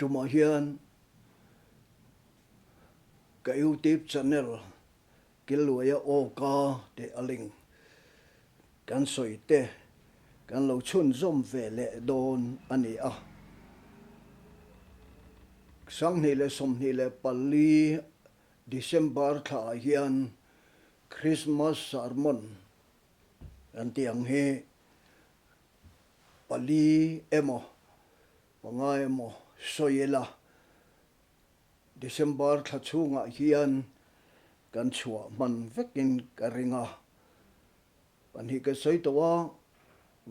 mà hiền cái YouTube channel cái lùi ô ca để aling kan soi te kan lo chun zom về lệ don ani a sang ni le som ni le pali December tha hian Christmas sermon an tiang he pali emo pangai emo soyela December tha chunga hian kan chua man vekin karinga pani ka soi towa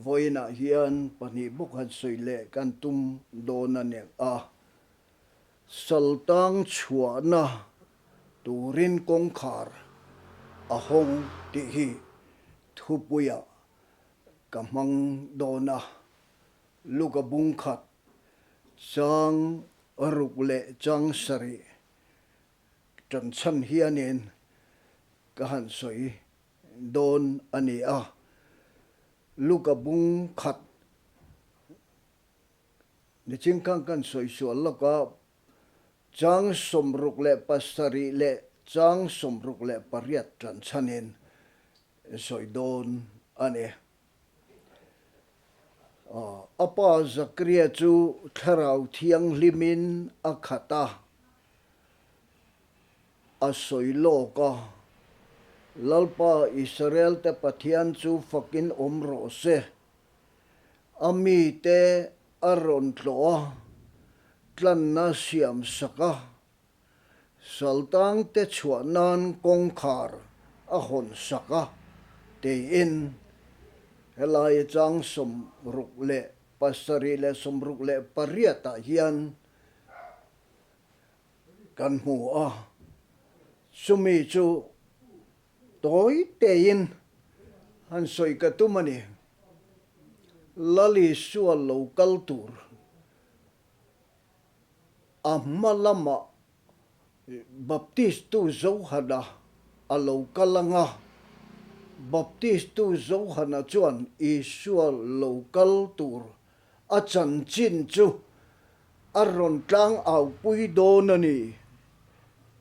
voina hian pani buk han soile kan tum dona ne a Saltang chhuahna turin kawngkhar a hawng ti hi thupuya kamang dona luka bungkhat chang arukle chang sari tran chan hianin kahan soi don ani a luka bungkhat ni chingkang kan soi sual laka chang somruk le pasari le chang somruk le pariat tran chanin soi don ani apa zakria chu tharau thiang limin akhata a soi loka lalpa Israel te pathian chu fakin omro se ami te aron tloa tlan na siam saka saltang te chhuahnan kawngkhar a hon saka te in helai chang som ruk le pasari le som ruk le pariata hian kan mu a sumi chu toy te in han soi ka tumani lali sual local tur amalama baptist tu chhuahna a localanga baptist tu chhuahna chuan isual local tur a chan chin chu aron tlang au pui donani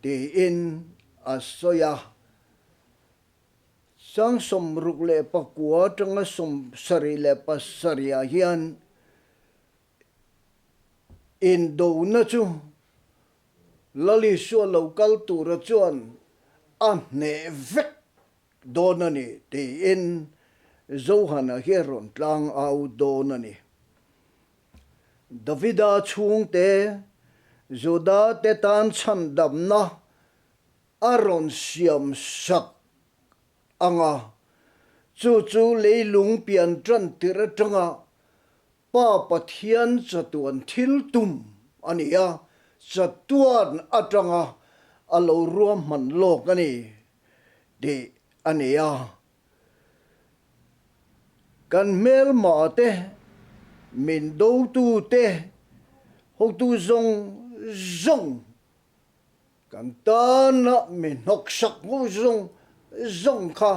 ti in a soya sang som ruk le pakua tanga som sari le pasaria hian in do na chu lali sual local tur chuan a ne vek donani ti in chhuahna hiron tlang au donani Davida chung te Juda te tan chan damna aron siam sak anga chu leilung pian tran tira tanga pa pathian chatuan thil tum ania chatuan atanga alo ruam man lok ani de ania kan mel ma te min do tu te ho tu zong kan ta na min hok sak mo zong kha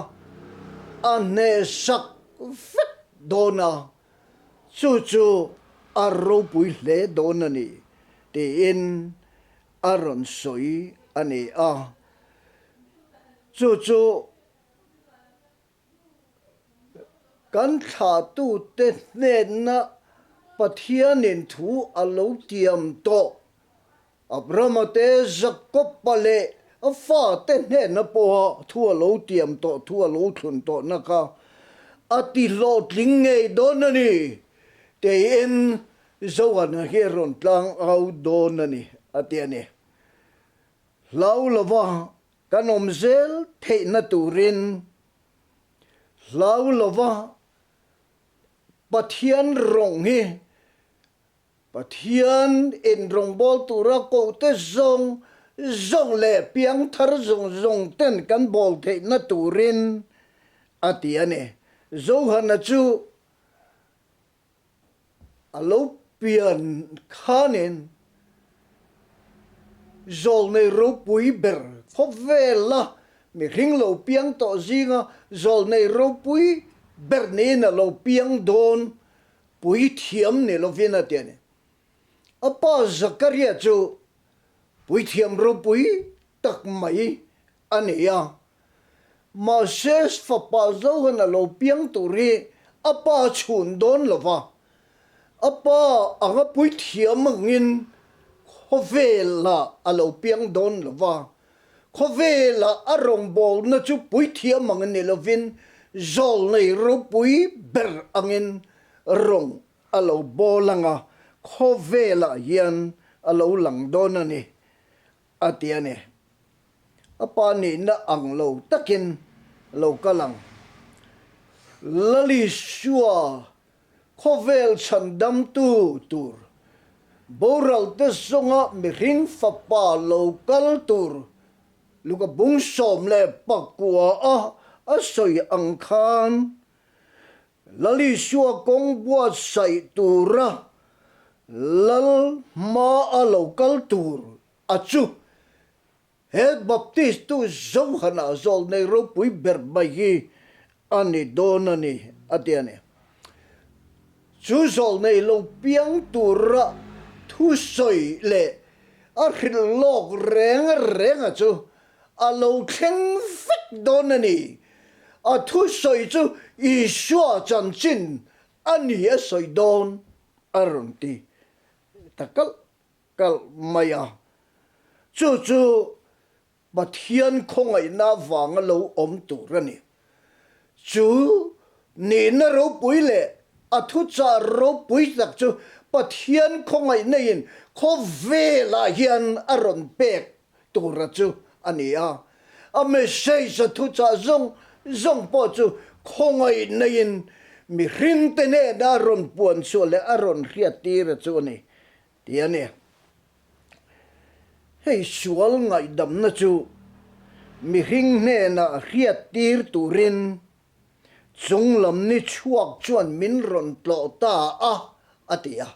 ane sak vet dona chu aro pui le dona ni te in aron soi ani a chu kan tha tu te ne na pathianin thu alo tiam to abramate jacob pale afa te ne na po thu alo tiam to thu alo thun to na ka ati lo tling ngei donani te in chhuahna hiron tlang au donani atiani lau lova kanom zel the na turin lau lova pathian rong hi pathian in rong bol tura ko te zong le piang thar zong ten kan bol the na turin atiani chhuahna chu alo pian khanin zol nei ro pui ber phobvela mi ring lo piang to zinga zol nei ro pui ber ne na lo piang don pui thiam ne lo vena tiani apa Zakaria chu pui thiam ro pui tak mai ania Moses fa pa zo na lo piang turi apa chun don lova apa anga pui thiam ngin khovela alo piang don lova khovela arong bol na chu pui thiam ngin lovin zol nei ro pui ber angin rong alo bolanga khovela hian alo lang don ani atiane apa ni na ang lo takin lo kalang lali shua khovel chandam tu tur boral te songa mi ring fa pa lo kal tur luka bung som le pakwa a soi ang khan lali shua kong bua sai tura lal ma a lo kal tur achu het baptist tu chhuahna zol nei ro pui ber mai ani donani atiane chu zol nei lo piang tura thu soi le a hril lok reng chu a lo thleng vek donani a thu soi chu i shua chan chin ani a soi don aronti takal kal maya chu Pathian khongai na wanga lo om tu rani chu ni na ro pui le athu cha ro pui tak chu Pathian khongai nei kho ve la hian aron pek tu ra chu ania a me sei sa thu cha zong po chu khongai nei mi ring te ne da ron puan chu le aron riat ti ra chu ni tiane hei sual ngai dam na chu mi hing ne na riat tir turin chunglam ni chuak chuan min ron tlo ta atia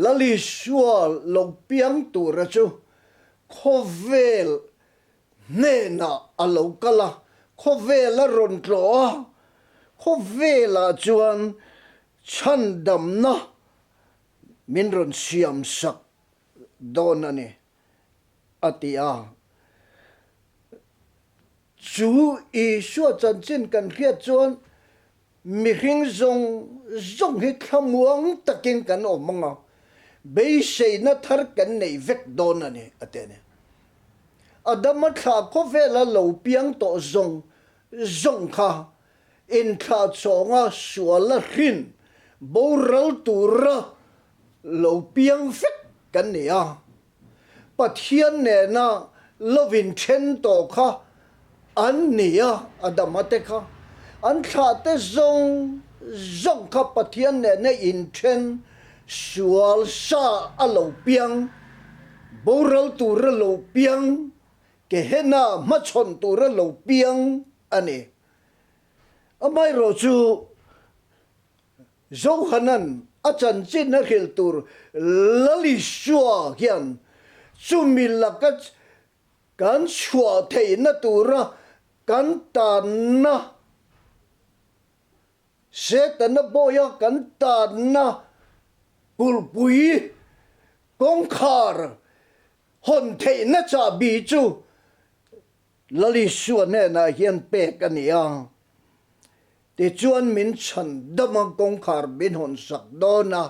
lali sual lo piang tur chu khovel ne na alo kala khovel ron tlo khovela chuan chan dam na min ron siam sak donani atia chu i shua chan chin kan khiat chuan mi hing zong hi thamuang takin kan omanga be sei na thar kan nei vek don ani atene adama tha ko vela lo piang to zong kha in kha chonga suala hrin boral tura lo piang vek kan nia Pathian ne na lovin chen to kha an nia adamate kha an tha te zong kha Pathian ne na in chen sual sa alo piang boral tur lo piang ke hena ma chon tur lo piang ani amai ro chu Chhuahnan achan chin na khil tur lali shua hian chumilakat kan chua thei na tura kan tan na setana boya kan tan na pulpui kawngkhar hon thei na cha bi chu lali shua ne na hian pek ania ti chuan min chan dama kawngkhar bin hon sak dona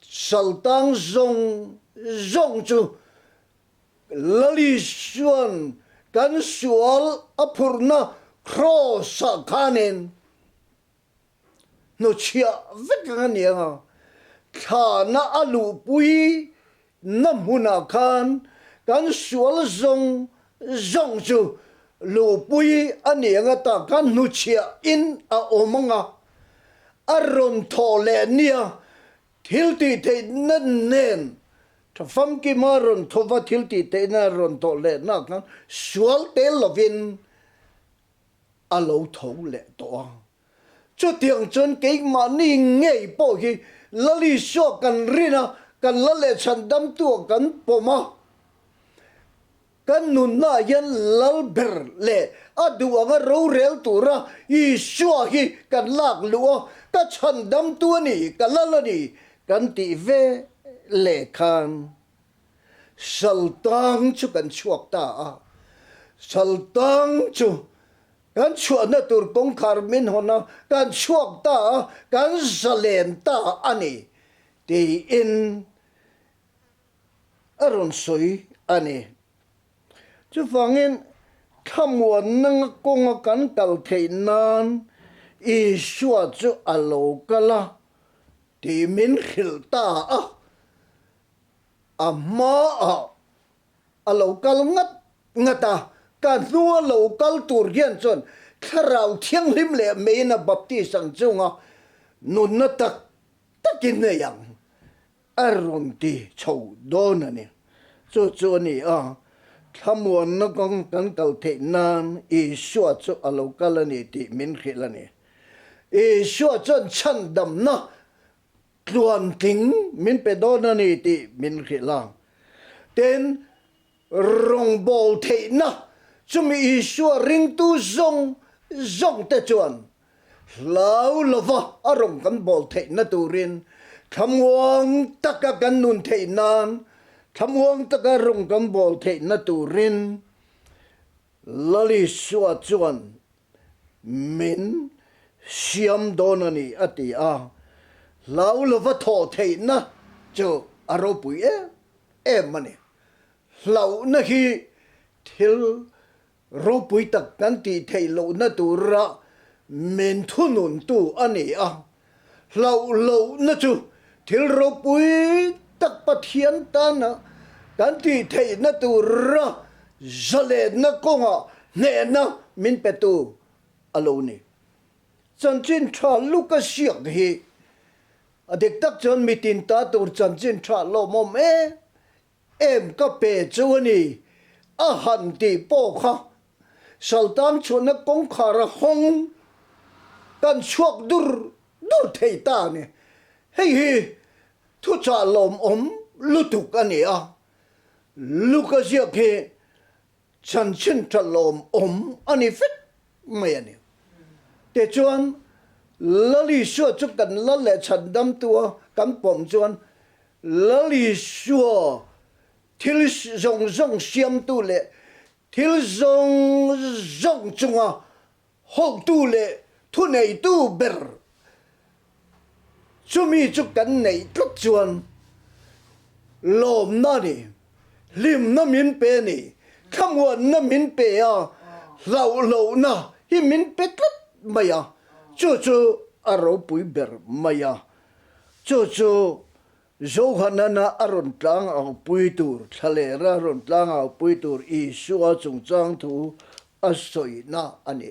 Saltang zong chu lali suan kan sual apurna cross kanen no chia vekania thana alu pui namuna kan sual zong chu lu pui anianga ta kan nu chia in a omanga aron thole nia thilti te nen fam ki maron thova thilti te na ron to le na kan sual te lovin alo tho le to chu tiang chon ke ma ni ngei po hi lali sho kan rina kan la le chan dam tu kan poma kan nun na yan lal ber le adu anga ro rel tura I sho hi kan lak luo ka chan dam tu ni ka la ni kan ti ve lệ khan Saltang chu kan chuak ta Saltang chu kan chhuahna tur kawngkhar min hona kan chuak ta kan zalen ta ani ti in aron soi ani chu fangin khamuan nang konga kan kal theinan Isua chu alo kala ti min khil ta amma alo kal ngata kan nuwa local tur hian chon tharau thiang lim le meina baptist ang chunga nun na takin na yang aron ti chau don ani chu ni thamuan na kong kan kal the nan Isua chu alo kala ni ti min khilani Isua chon chan dam na tluan ting min pe don ani ti min khila ten rong bol the na chumi Isua ring tu zong te chuan lau lova arong kan bol the na turin thamwang taka kan nun the nan thamwang taka rong kan bol the na turin lali suwa chuan min siam donani ati lau lova tho the na chu aro pui mani lau na hi thil ro pui tak kan ti thei lo na tura men thunun tu ani lau na chu thil ro pui tak pathian ta na kan ti thei na tura zale na konga ne na min petu aloni chanchin tha luka siak hi adek tak chon mitin ta tur chanchin tha lo mom em ka pe chuani han ti po kha Saltang chhuahna kawngkhar hawng kan chuak dur thei ta ne hei thu cha lom lutuk ani luka siak he chanchin tha lom ani fit mai ani te chuan lali suwa chu kan la le chan dam tua kan pom chuan lali suwa thil zong siam tu le thil zong chunga hok tu le thu nei tu ber chumi chu kan nei tluk chuan lom na ni lim na min pe ni khamwan na min pe lau na hi min pe tluk maya chu aro pui ber maya chu chhuahna na aron tlang au pui tur thalera ron tlang au pui tur Isua chung chang thu asoi na ani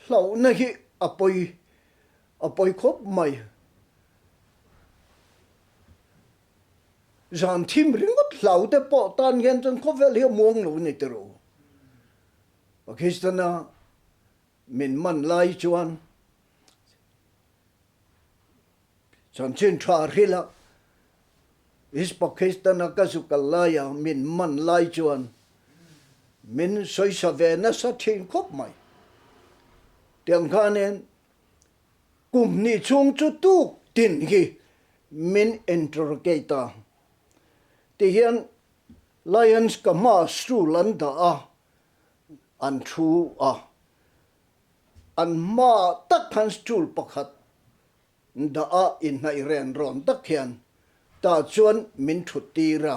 lau na hi apoi khop mai zan thim ringot lau te po tan hian chon khovel hi muang lo ni tero Pakistana min man lai chuan chanchin tha rila is Pakistana ka sukalaya min man lai chuan min soi sa ve na sa thin khop mai tiang khanen kum ni chung chu tu tin hi min interrogator ti hian lions ka ma stru lan da an thu an ma tak khan stul pakhat da in nai ren ron tak hian ta chuan min thuti ra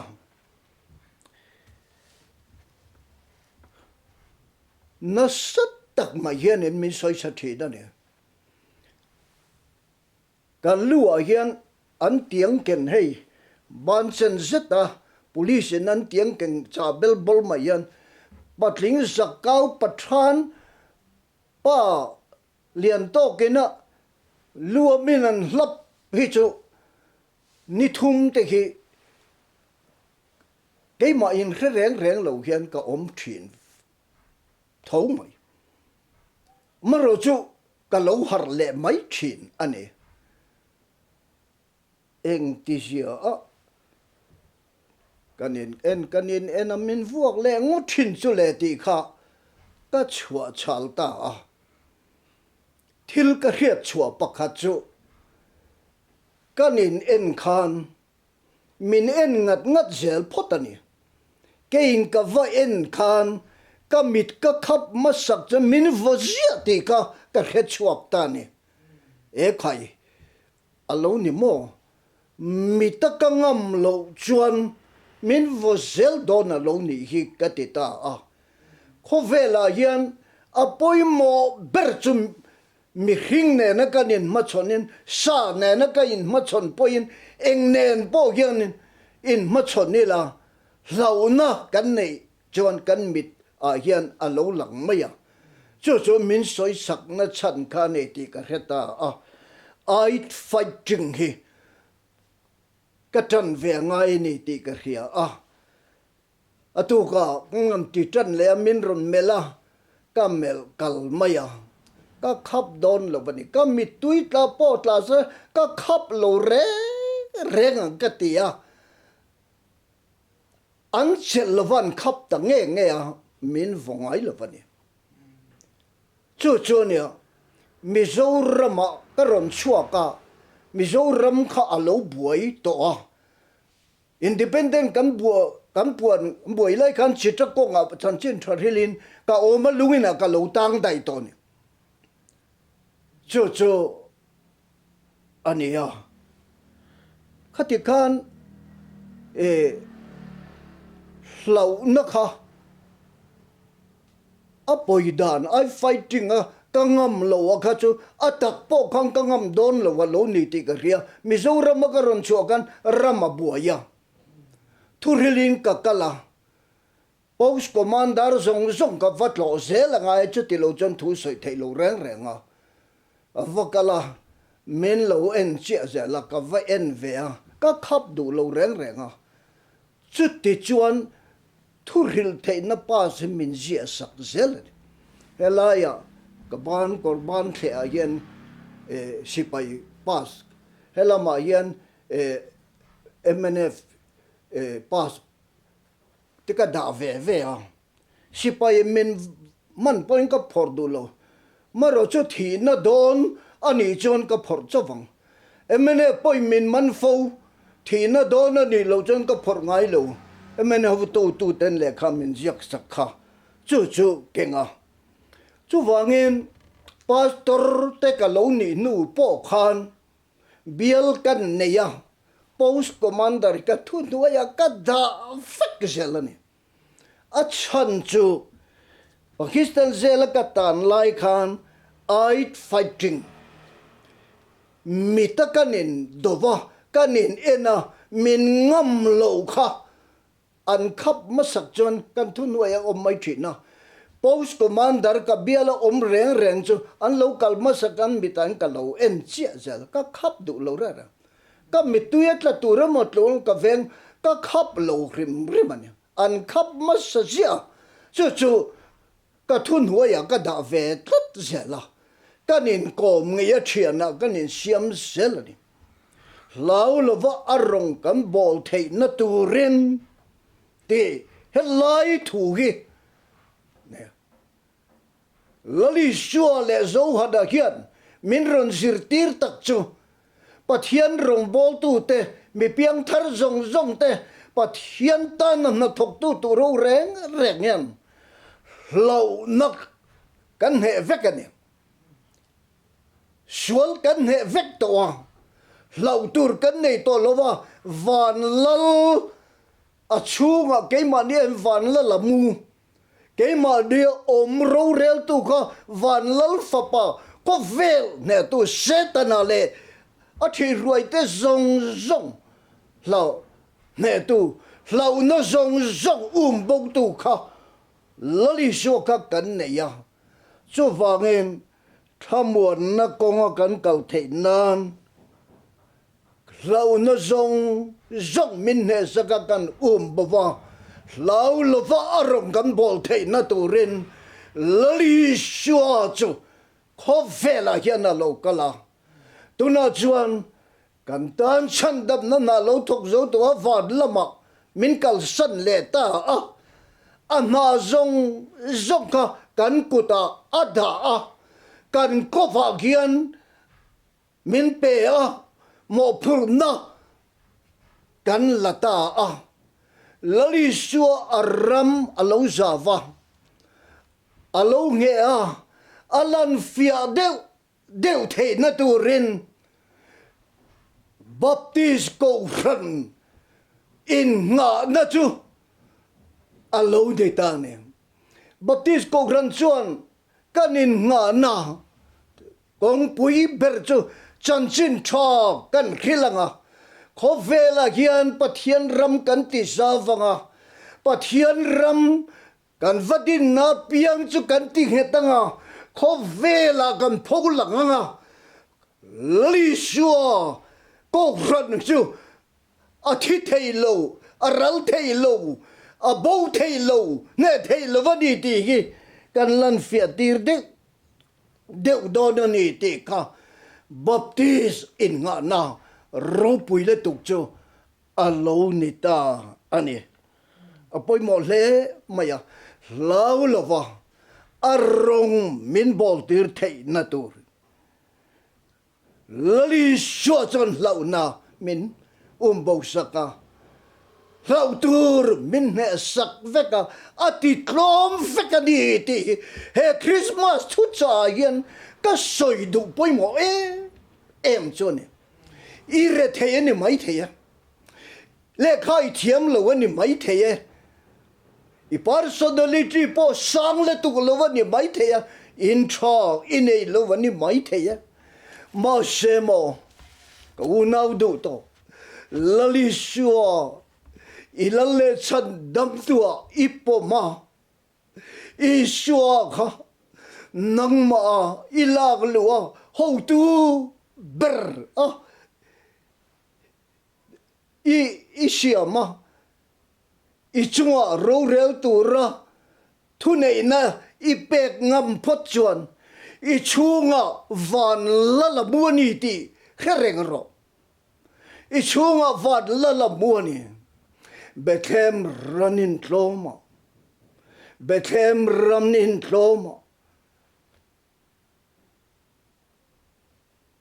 na sat tak ma hian in min soi sa thi da ne kan lu hian an tiang ken hei ban sen zeta police an tiang ken cha bel bol ma hian patling zakau pathan pa lian to kena lua minan lap hi chu ni thum te hi cái mà in khre reng lo hian ka thin thau mai mà rồi chu ka lo har le mai thin ani eng ti sia kanin en amin vuak le ngo thin chu le ti kha ka chua chal ta thil ka riat chua pakhat chu kan in khan min en ngat zel photani kein ka va en khan ka mit ka khap ma sak cha min vozia ti ka khe chuak ta ni e khai alo ni mo mi ta ka ngam lo chuan min vozel don alo ni hi ka ti ta a kho vela hian apoi mo ber chum mi hring ne na kanin ma chonin sa ne na ka in ma chon poin eng nen po hian in ma chon ni la lau na kan nei chuan kan mit a hian alo lang maya chu min soi sak na chan kha ne ti ka heta a ait fighting hi ka tan ve ngai ni ti ka hria a atu ka ngam ti tan le min ron mela ka mel kal maya ka khap don lo bani ka mi tui tla po tla se ka khap lo re ngang ka ti a an chel lovan khap ta nge a min vongai lo bani chu ne Mizoram ka ron chua ka Mizoram kha alo buai to a independent kan puan buai lai kan chita ko nga chan chin thrilin ka oma lungina ka lo tang dai to ni chu ania khati khan lau na kha apoi dan I fighting a kangam lo kha chu atak po khang kangam don lo lo ni ti ka ria Mizoram ka ron chu kan rama buaya thurilin ka kala post commander zong ka vatlo zela ngai chu ti lo chon thu soi thei lo reng a avakala men lo en che zela ka va en ve a ka khap du lo reng a chu ti chuan thuril thei na pa se min zia sak zel helaya ka ban korban the a yen sipai pas helama yen MNF pas tika da ve a sipai min man point ka phor du lo maro chu thi na don ani chon ka phor chawang MNF poi min man fo thi na don ani lo chon ka phor ngai lo MNF tu ten le kha min yak sakha chu kenga chu wangin pastor te ka lo ni nu po khan bial kan neya post commander ka thu nuaya ka da fak zelani achan chu Pakistan zela ka tan lai khan ait fighting mita kanin dova kanin ena min ngam lo kha an khap masak chon kan thu nuaya om mai thina post commander ka biala om reng chu an local masakan bitan ka lo en chia zel ka khap du lo ra ka mituyat la tura mot lo ka veng ka khap lo rim an an khap masajia chu ka thun huaya ka da ve tlat zela kanin kom ngia thiana kanin siam zelani lau lova arong kan bol thei na turin ti helai thu hi lali shua le zo hada hian min ron zirtir tak chu pathian rong bol tu te mi piang thar zong te pathian tan na thok tu ro reng yan lau nak kan he vek ani sual kan he vek to wa lau tur kan nei to lova van lal a chunga ke mani en van lal mu ke ma dia om ro rel tu ka van lal fapa ko vel ne tu setana le a thi ruai te zong lau ne tu lau na zong bong tu kha lali sho ka kan ne ya chu wangin thamuan na konga kan kal thei nan lau na zong min ne saka kan bawa lau lova arong kan bol thei na turin lali sho chu kho vela hian a lo kala tuna chuan kan tan chan dap na lo thok zo to vad lama min kal san le ta a ana zong ka kan kuta ada a kan ko va gian min pe a mo phur na kan lata a lali sua aram alo zawa alo nge a alan fia deu the na turin baptist ko ran in nga na chu alo de ta ne baptist ko ran chuan kanin nga na kong pui ber chu chan chin tha kan khilanga kho vela hian pathian ram kan ti zawanga pathian ram kan vadin na piang chu kan ti hetanga kho vela kan phogulanga li shuo ko ran chu a thi thei lo a ral thei lo a bo thei lo ne thei lo vani ti hi kan lan fia tir de deu don ni ti ka baptist in nga na ro pui le tuk chu alo ni ta ani apoi mo le maya lau lova arong min bol tir thei na tur lali sho chon lau na min bo saka lau tur min ne sak veka ati klom veka ni ti he Christmas thu cha yen ka soi du poi mo em chone i re thei ni mai thei le khai thiam lo ni mai thei i personality po sang le tu lo ni mai thei in tho in ei lo ni mai thei ma se mo ka u nau du to lali shuo ilalle chan dam tua ipo ma i shuo kha nang ma ilag luwa ho tu ber i siama i chunga ro reu tu ra thu nei na i pek ngam phot chuan i chunga van la la muani ti khereng ro i chunga van la la muani Bethlehem ranin tloma Bethlehem ranin tloma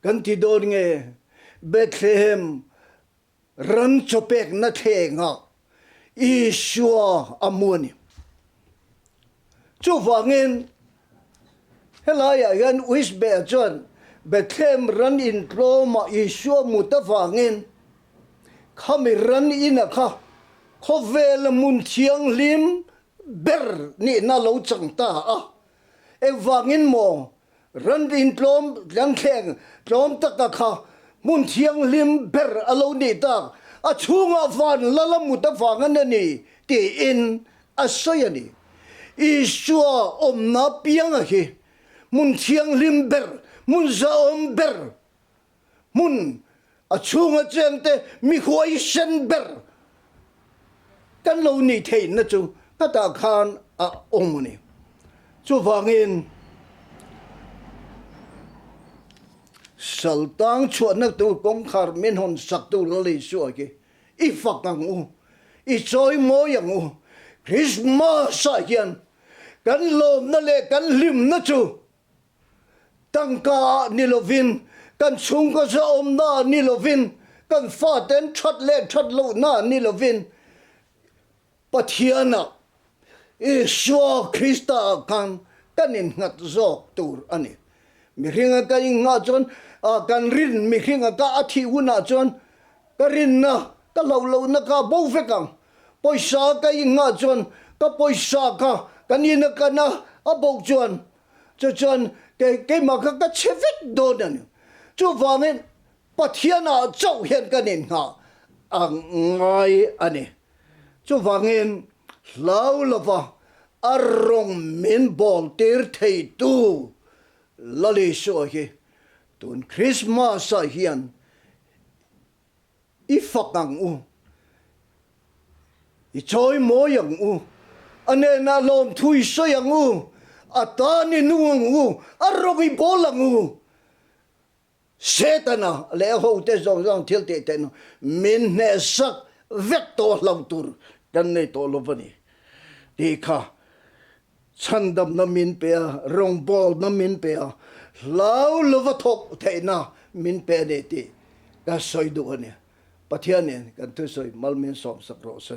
kan ti don nge Bethlehem ran chopek na thenga Isua amuni chu wangin helaya yan wisbe john Bethlehem ran in tloma Isua muta wangin khami ran in kha khovel mun thiang lim ber ni na lo changta e wangin mo ran in tlom lang kheng tlom taka kha mun thiang lim ber alo ni ta a chunga van lala muta wangan ni ti in asoyani Isua omna piang hi mun thiang lim ber mun za om ber mun a chunga chente mi huai shen ber kan lo ni thei na chu ka ta khan a omuni chu wangin Saltang chhuahna tu kawngkhar min hon sak tu lali suwa ki i fakang u i choi mo yang u Christmas sa hian kan lom na le kan lim na chu tangka ni lovin kan chung ka sa om na ni lovin kan fa ten that le that lo na ni lovin pathiana Isua Krista kan kanin ngat zok tur ani mi ringa ka inga chon kan rin mi ringa ka athi una chon ka rin na ka lo na ka bo vekang poisa ka inga chon ka poisa ka kanina ka na abo chon chon ke ma ka chevek donan chu wangin pathiana chau hian kanin nga angai ani chu wangin lau lova arong min bol tir thei tu lali so hi tun Christmas sa hian i fakang u i choi mo yang u ane na lom thui so yang u atani nuang u arogi bolang u setana le ho te zong thil te ten min ne sak vet to lau tur dan nei to lovani ti kha chandam na min pe rong bol na min pe lau lova thok the na min pe de ti ka soi du ania pathian ne kan thu soi malmin som sak ro se